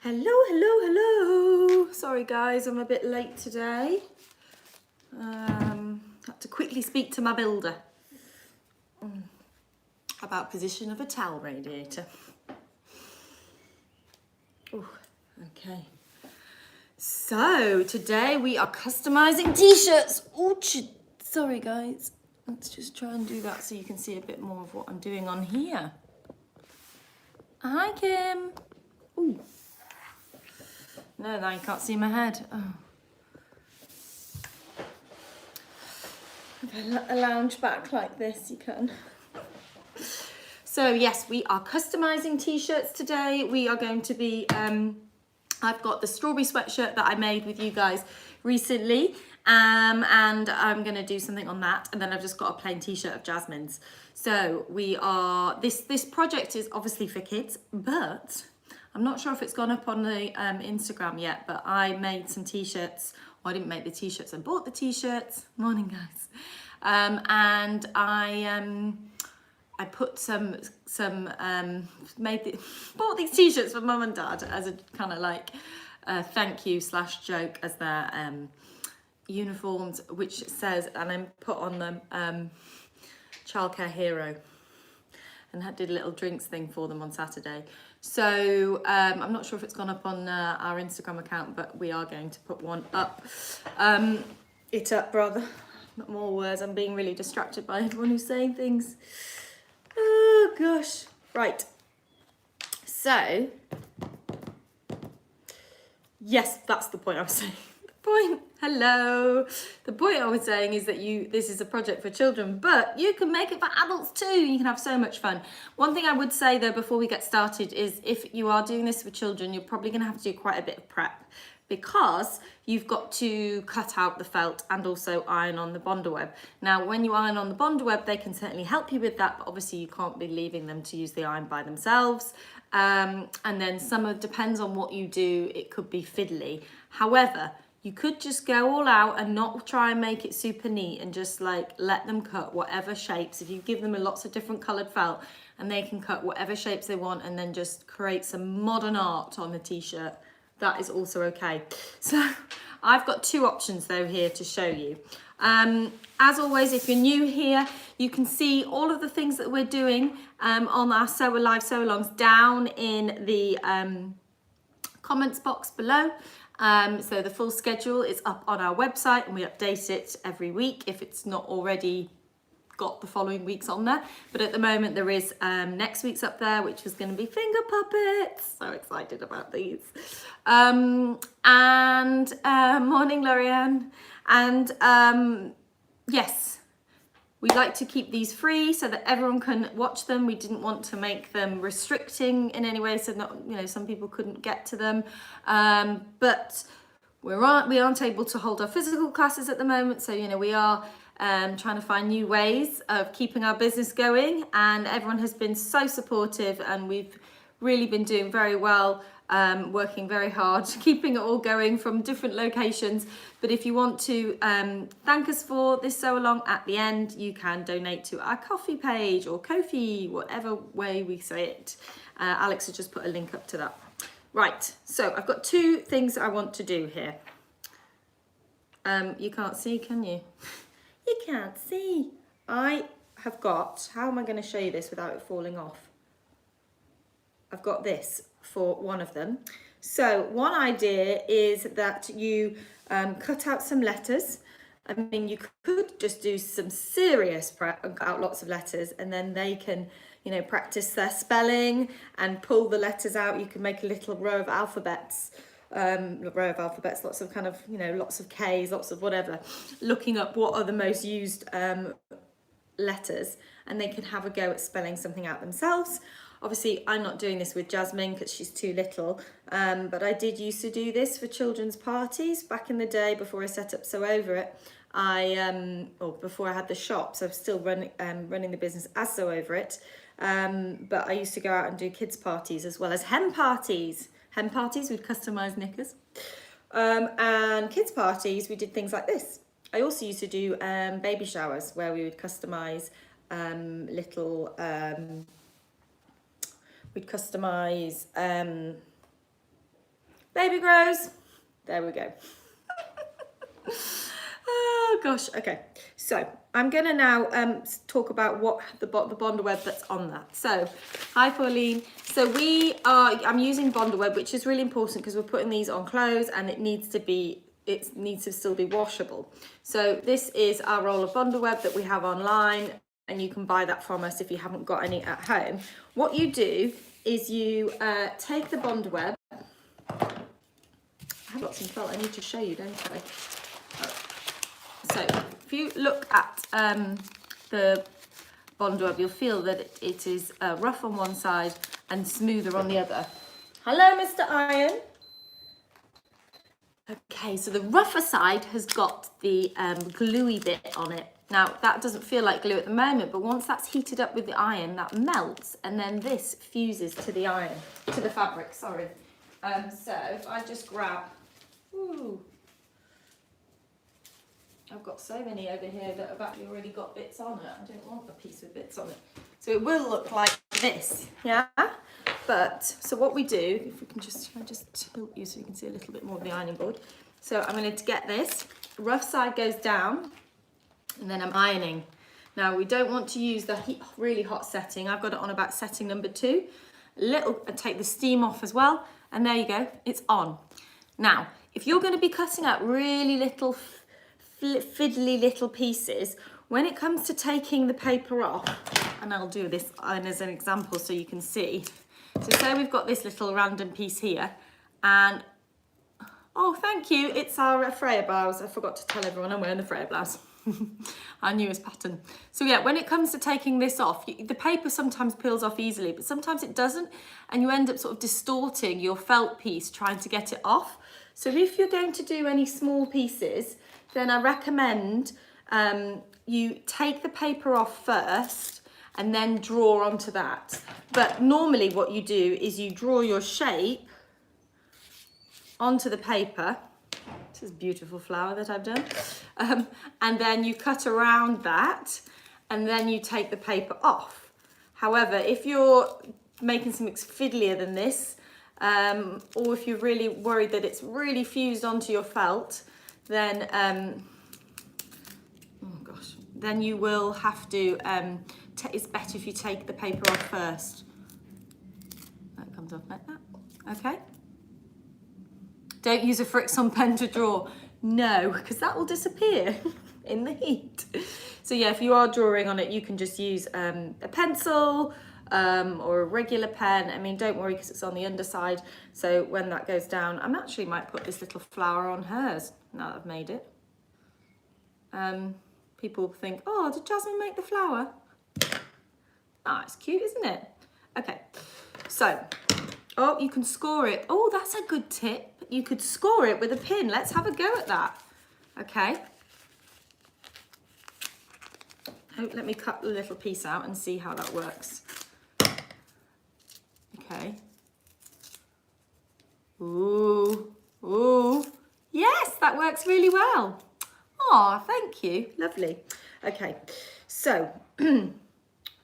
Hello, hello, hello. Sorry guys, I'm a bit late today. Had to quickly speak to my builder about position of a towel radiator. Oh, okay. So today we are customizing t-shirts. Oh, sorry guys. Let's just try and do that so you can see a bit more of what I'm doing on here. Hi, Kim. Ooh. No, now you can't see my head. Oh. If I lounge back like this, you can. So yes, we are customizing t-shirts today. We are going to be, I've got the strawberry sweatshirt that I made with you guys recently. And I'm gonna do something on that. And then I've just got a plain t-shirt of Jasmine's. So we are, this project is obviously for kids, but I'm not sure if it's gone up on the Instagram yet, but I made some t-shirts. Well, I didn't make the t-shirts, I bought the t-shirts. Morning guys. And I put bought these t-shirts for mum and dad as a kind of like thank you / joke as their uniforms, which says, and I put on them childcare hero, and did a little drinks thing for them on Saturday. So I'm not sure if it's gone up on our Instagram account, but we are going to put one up. It up rather, not more words. I'm being really distracted by everyone who's saying things. Oh gosh. Right. So, yes, that's the point I was saying. Hello. The point I was saying is that this is a project for children, but you can make it for adults too. You can have so much fun. One thing I would say though, before we get started, is if you are doing this for children, you're probably going to have to do quite a bit of prep, because you've got to cut out the felt and also iron on the Bonder web. Now, when you iron on the Bonder web, they can certainly help you with that, but obviously you can't be leaving them to use the iron by themselves. And then depends on what you do, it could be fiddly. However, you could just go all out and not try and make it super neat and just like let them cut whatever shapes. If you give them lots of different coloured felt, and they can cut whatever shapes they want and then just create some modern art on the t-shirt, that is also okay. So I've got two options though here to show you. As always, if you're new here, you can see all of the things that we're doing on our Live Sewalongs down in the comments box below. So the full schedule is up on our website and we update it every week if it's not already got the following weeks on there. But at the moment there is next week's up there, which is going to be finger puppets. So excited about these. Morning Lorianne. And yes, we like to keep these free so that everyone can watch them. We didn't want to make them restricting in any way, so that some people couldn't get to them. But we aren't able to hold our physical classes at the moment, so we are trying to find new ways of keeping our business going. And everyone has been so supportive, and we've really been doing very well. Working very hard, keeping it all going from different locations. But if you want to thank us for this sew along at the end, you can donate to our Ko-fi page or Ko-fi, whatever way we say it. Alex has just put a link up to that. Right, so I've got two things I want to do here. You can't see, can you? You can't see. I have got, how am I going to show you this without it falling off? I've got this for one of them. So one idea is that you cut out some letters. I mean, you could just do some serious prep and cut out lots of letters, and then they can, practice their spelling and pull the letters out. You can make a little row of alphabets, lots of kind of, lots of K's, lots of whatever, looking up what are the most used letters, and they can have a go at spelling something out themselves. Obviously, I'm not doing this with Jasmine because she's too little, but I did used to do this for children's parties back in the day before I set up Sew Over It. Or before I had the shop, so I'm still running the business as Sew Over It. But I used to go out and do kids' parties as well as hen parties. Hen parties, we'd customise knickers. And kids' parties, we did things like this. I also used to do baby showers where we would customise we'd customise Baby grows. There we go. Oh gosh, okay. So I'm gonna now talk about what the Bonder web that's on that. So, hi Pauline. So I'm using Bonder web, which is really important because we're putting these on clothes and it needs to still be washable. So this is our roll of Bonder web that we have online, and you can buy that from us if you haven't got any at home. What you do is you take the Bonder web. I've got some felt I need to show you, don't I? So if you look at the Bonder web, you'll feel that it is rough on one side and smoother on the other. Hello, Mr. Iron. Okay, so the rougher side has got the gluey bit on it. Now, that doesn't feel like glue at the moment, but once that's heated up with the iron, that melts, and then this fuses to the iron, to the fabric, sorry. So if I just grab, I've got so many over here that have actually already got bits on it. I don't want a piece with bits on it. So it will look like this, yeah? But, so what we do, if we can just tilt you so you can see a little bit more of the ironing board. So I'm going to get this, rough side goes down, and then I'm ironing. Now we don't want to use the really hot setting. I've got it on about setting number 2. I take the steam off as well, and there you go, it's on. Now, if you're going to be cutting out really little fiddly little pieces, when it comes to taking the paper off, and I'll do this as an example so you can see. So say we've got this little random piece here, and oh thank you, it's our Freya blouse. I forgot to tell everyone I'm wearing the Freya blouse. Our newest pattern. So yeah, when it comes to taking this off, the paper sometimes peels off easily, but sometimes it doesn't, and you end up sort of distorting your felt piece trying to get it off. So if you're going to do any small pieces, then I recommend you take the paper off first and then draw onto that. But normally what you do is you draw your shape onto the paper. This is a beautiful flower that I've done. And then you cut around that, and then you take the paper off. However, if you're making something fiddlier than this, or if you're really worried that it's really fused onto your felt, then then you will have to, it's better if you take the paper off first. That comes off like that, okay? Don't use a Frixion pen to draw. No, because that will disappear in the heat. So yeah, if you are drawing on it, you can just use a pencil or a regular pen. I mean, don't worry because it's on the underside. So when that goes down, I actually might put this little flower on hers now that I've made it. People think, oh, did Jasmine make the flower? Ah, it's cute, isn't it? Okay, so, oh, you can score it. Oh, that's a good tip. You could score it with a pin. Let's have a go at that. Okay. Oh, let me cut the little piece out and see how that works. Okay. Ooh, ooh. Yes, that works really well. Oh, thank you. Lovely. Okay, so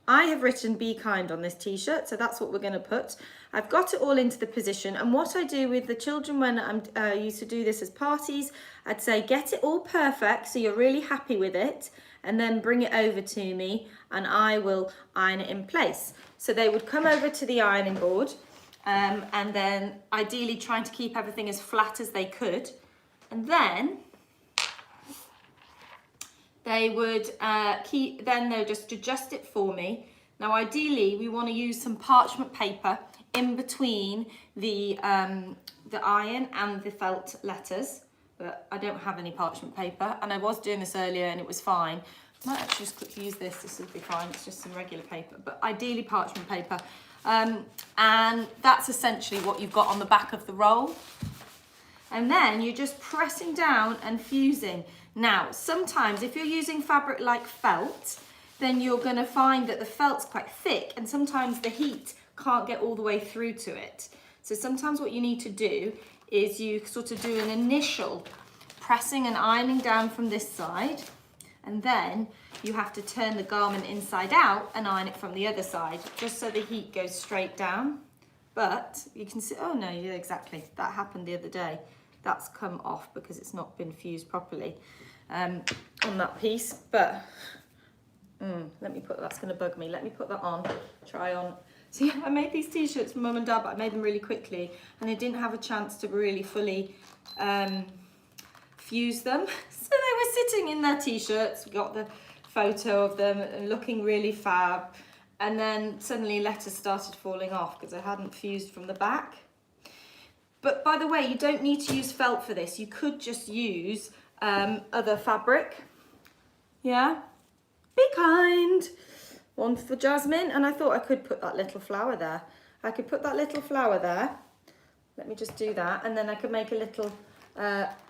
I have written "Be kind" on this t-shirt, so that's what we're going to put. I've got it all into the position, and what I do with the children when I used to do this as parties, I'd say get it all perfect so you're really happy with it, and then bring it over to me and I will iron it in place. So they would come over to the ironing board, and then ideally trying to keep everything as flat as they could, and then they would they'll just adjust it for me. Now ideally we want to use some parchment paper in between the iron and the felt letters, but I don't have any parchment paper, and I was doing this earlier and it was fine. I might actually just quickly use this will be fine, it's just some regular paper, but ideally parchment paper. And that's essentially what you've got on the back of the roll. And then you're just pressing down and fusing. Now, sometimes if you're using fabric like felt, then you're going to find that the felt's quite thick and sometimes the heat can't get all the way through to it. So sometimes what you need to do is you sort of do an initial pressing and ironing down from this side, and then you have to turn the garment inside out and iron it from the other side, just so the heat goes straight down. but you can see, oh no, yeah, exactly. That happened the other day. That's come off because it's not been fused properly on that piece. But let me put, that's going to bug me. Let me put that on, try on. So yeah, I made these t-shirts for Mum and Dad, but I made them really quickly and I didn't have a chance to really fully fuse them. So they were sitting in their t-shirts. We got the photo of them and looking really fab. And then suddenly letters started falling off because I hadn't fused from the back. But by the way, you don't need to use felt for this. You could just use other fabric. Yeah, be kind. One for Jasmine, and I thought I could put that little flower there. I could put that little flower there. Let me just do that, and then I could make a little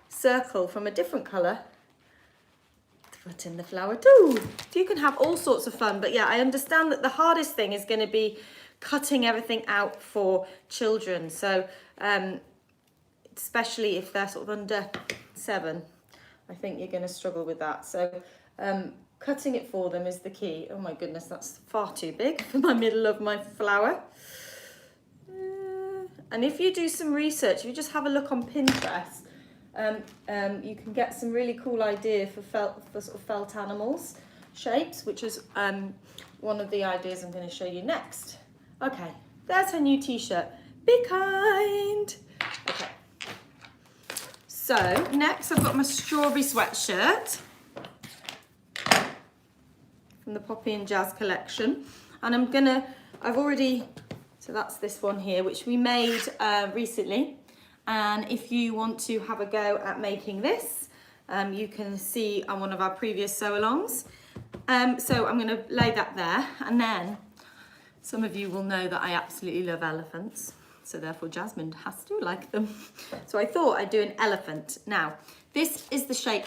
circle from a different colour to put in the flower too. You can have all sorts of fun, but yeah, I understand that the hardest thing is going to be cutting everything out for children. So especially if they're sort of under 7, I think you're going to struggle with that. So cutting it for them is the key. Oh my goodness, that's far too big for my middle of my flower. And if you do some research, if you just have a look on Pinterest, you can get some really cool idea for sort of felt animals shapes, which is one of the ideas I'm going to show you next. Okay, there's her new t-shirt. Be kind. Okay. So next I've got my strawberry sweatshirt from the Poppy and Jazz collection, and so that's this one here, which we made recently. And if you want to have a go at making this, you can see on one of our previous sew-alongs. So I'm going to lay that there, and then some of you will know that I absolutely love elephants, so therefore Jasmine has to like them. So I thought I'd do an elephant. Now, this is the shape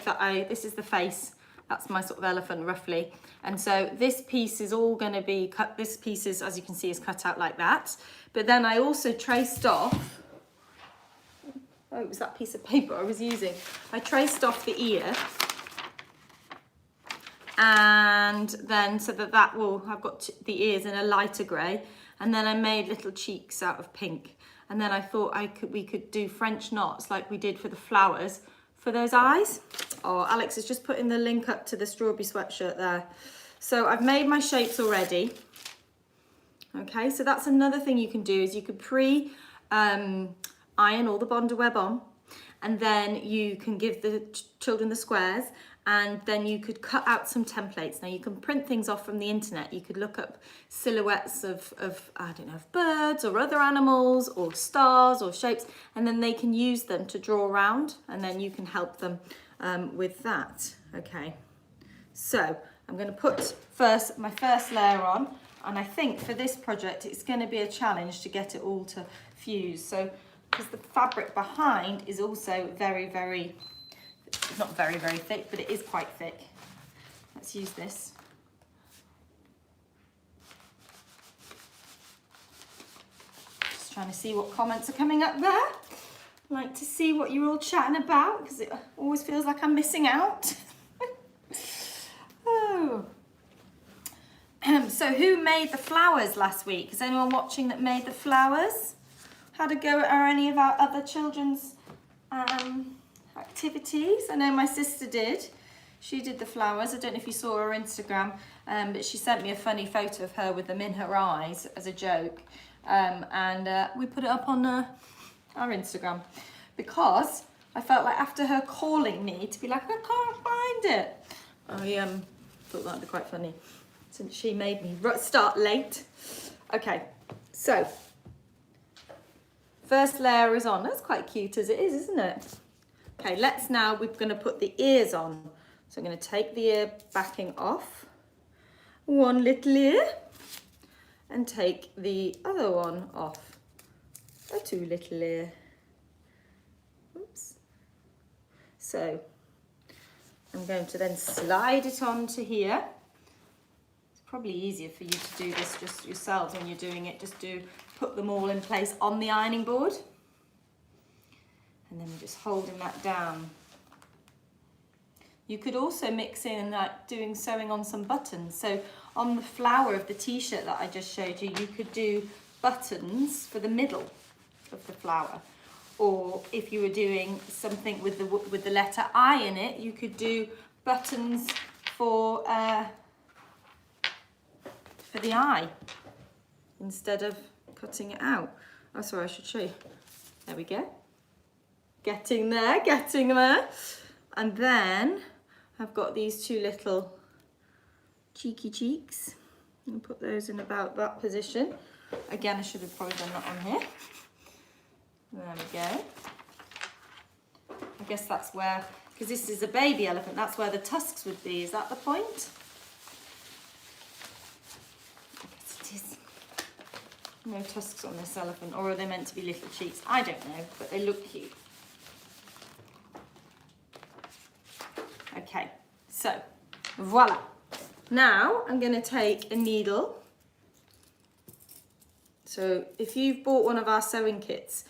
this is the face. That's my sort of elephant roughly. And so this piece is all going to be cut. This piece is, as you can see, is cut out like that. But then I also traced off, oh, it was that piece of paper I was using. I traced off the ear. And then so that I've got the ears in a lighter grey. And then I made little cheeks out of pink. And then I thought we could do French knots like we did for the flowers for those eyes. Oh, Alex has just put in the link up to the strawberry sweatshirt there. So I've made my shapes already. Okay, so that's another thing you can do, is you could iron all the Bonder web on, and then you can give the children the squares, and then you could cut out some templates. Now you can print things off from the internet. You could look up silhouettes of I don't know, of birds or other animals or stars or shapes, and then they can use them to draw around, and then you can help them with that. Okay, so I'm going to put my first layer on, and I think for this project it's going to be a challenge to get it all to fuse. So because the fabric behind is also very, very, not very, very thick, but it is quite thick. Let's use this. Just trying to see what comments are coming up there. I like to see what you're all chatting about, because it always feels like I'm missing out. Oh. So who made the flowers last week? Is anyone watching that made the flowers? Had a go at any of our other children's activities? I know my sister did. She did the flowers. I don't know if you saw her Instagram, but she sent me a funny photo of her with them in her eyes as a joke. And we put it up on our Instagram, because I felt like after her calling me to be like, I can't find it, I thought that'd be quite funny, since she made me start late. Okay, so first layer is on. That's quite cute as it is, isn't it? Okay, we're going to put the ears on. So I'm going to take the ear backing off, one little ear, and take the other one off, a two little ear. Oops. So I'm going to then slide it onto here. It's probably easier for you to do this just yourselves when you're doing it. Just put them all in place on the ironing board. And then we're just holding that down. You could also mix in like sewing on some buttons. So on the flower of the t-shirt that I just showed you, you could do buttons for the middle of the flower. Or if you were doing something with the letter I in it, you could do buttons for the eye instead of cutting it out. Oh, sorry, I should show you. There we go. Getting there, getting there. And then I've got these two little cheeky cheeks. And put those in about that position. Again, I should have probably done that on here. There we go. I guess that's where, because this is a baby elephant, that's where the tusks would be. Is that the point? I guess it is. No tusks on this elephant, or are they meant to be little cheeks? I don't know, but they look cute. Okay, so voila. Now I'm going to take a needle. So if you've bought one of our sewing kits,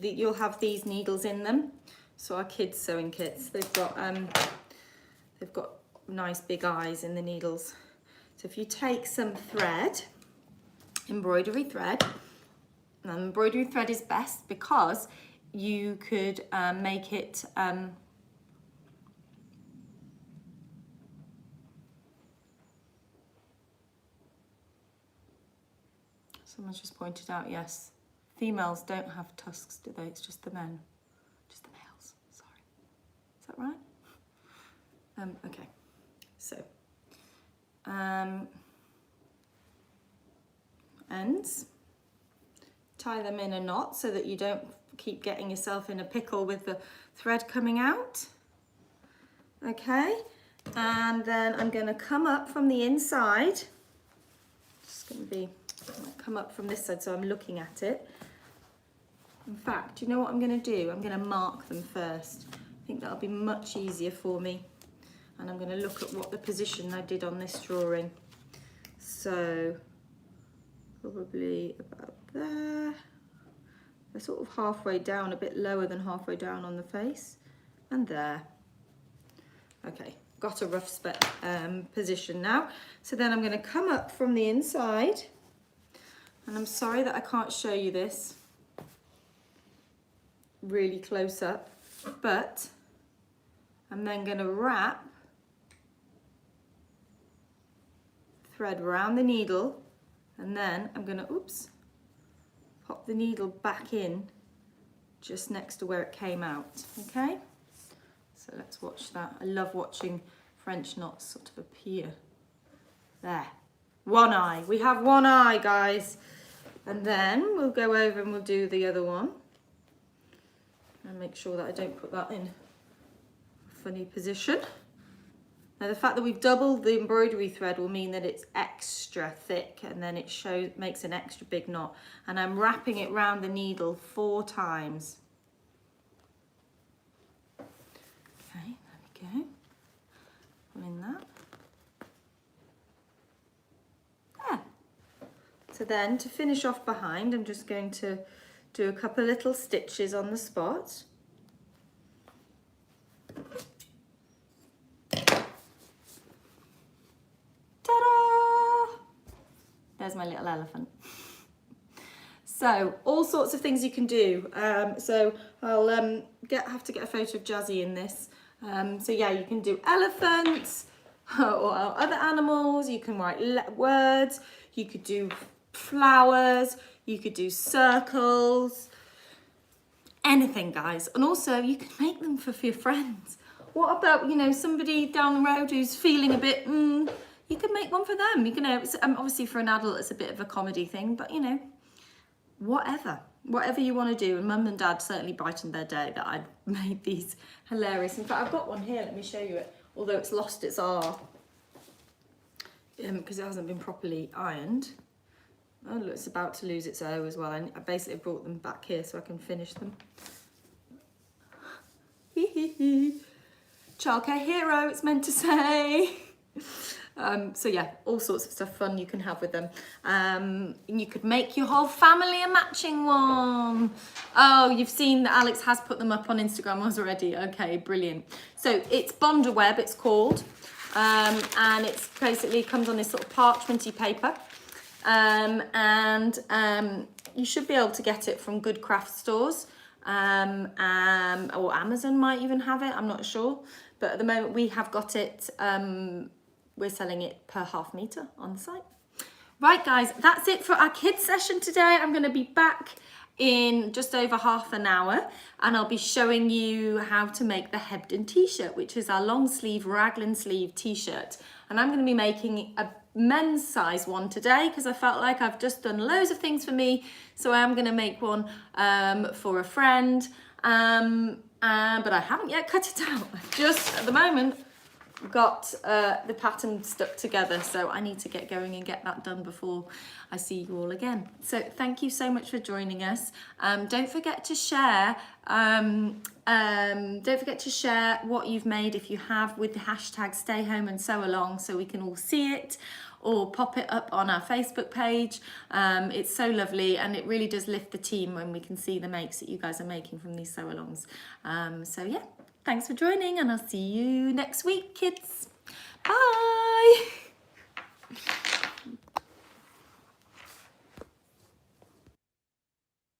you'll have these needles in them. So our kids' sewing kits, they've got nice big eyes in the needles. So if you take some thread, embroidery thread, and embroidery thread is best because you could make it someone's just pointed out, yes, females don't have tusks, do they? It's just the men, just the males, sorry. Is that right? Okay, so, ends, tie them in a knot so that you don't keep getting yourself in a pickle with the thread coming out. Okay, and then I'm gonna come up from the inside, just gonna be, come up from this side so I'm looking at it. In fact, you know what I'm going to do? I'm going to mark them first. I think that'll be much easier for me. And I'm going to look at what the position I did on this drawing. So, probably about there. They're sort of halfway down, a bit lower than halfway down on the face. And there. Okay, got a rough position now. So then I'm going to come up from the inside. And I'm sorry that I can't show you this really close up, but I'm then going to wrap thread around the needle, and then I'm going to, pop the needle back in just next to where it came out, okay? So let's watch that. I love watching French knots sort of appear. There. One eye. We have one eye, guys. And then we'll go over and we'll do the other one. And make sure that I don't put that in a funny position. Now the fact that we've doubled the embroidery thread will mean that it's extra thick, and then it makes an extra big knot. And I'm wrapping it round the needle 4 times. Okay, there we go. Put in that. So then to finish off behind, I'm just going to do a couple little stitches on the spot. Ta-da! There's my little elephant. So all sorts of things you can do. So I'll have to get a photo of Jazzy in this. So yeah, you can do elephants or other animals. You can write words. You could do flowers, you could do circles, anything, guys. And also you can make them for your friends. What about, you know, somebody down the road who's feeling a bit, you can make one for them. You can, obviously for an adult it's a bit of a comedy thing, but you know, whatever you want to do. And mum and dad certainly brightened their day that I'd made these hilarious. In fact, I've got one here, let me show you it, although it's lost its R because it hasn't been properly ironed. Oh look, it's about to lose its O as well. I basically brought them back here so I can finish them. Childcare hero, it's meant to say. So yeah, all sorts of stuff fun you can have with them. You could make your whole family a matching one. Oh, you've seen that Alex has put them up on Instagram already. Okay, brilliant. So it's Bonder Web, it's called. And it's basically comes on this sort of parchmenty paper. You should be able to get it from good craft stores, or Amazon might even have it, I'm not sure. But at the moment we have got it, we're selling it per half metre on the site. Right guys, that's it for our kids session today. I'm going to be back in just over half an hour and I'll be showing you how to make the Hebden t-shirt, which is our long sleeve raglan sleeve t-shirt. And I'm going to be making a men's size one today because I felt like I've just done loads of things for me, so I am going to make one for a friend, but I haven't yet cut it out. I've just at the moment got the pattern stuck together, so I need to get going and get that done before I see you all again. So thank you so much for joining us. Don't forget to share what you've made, if you have, with the hashtag stay home and sew along, so we can all see it, or pop it up on our Facebook page. It's so lovely and it really does lift the team when we can see the makes that you guys are making from these sew alongs. So yeah, thanks for joining and I'll see you next week, kids. Bye.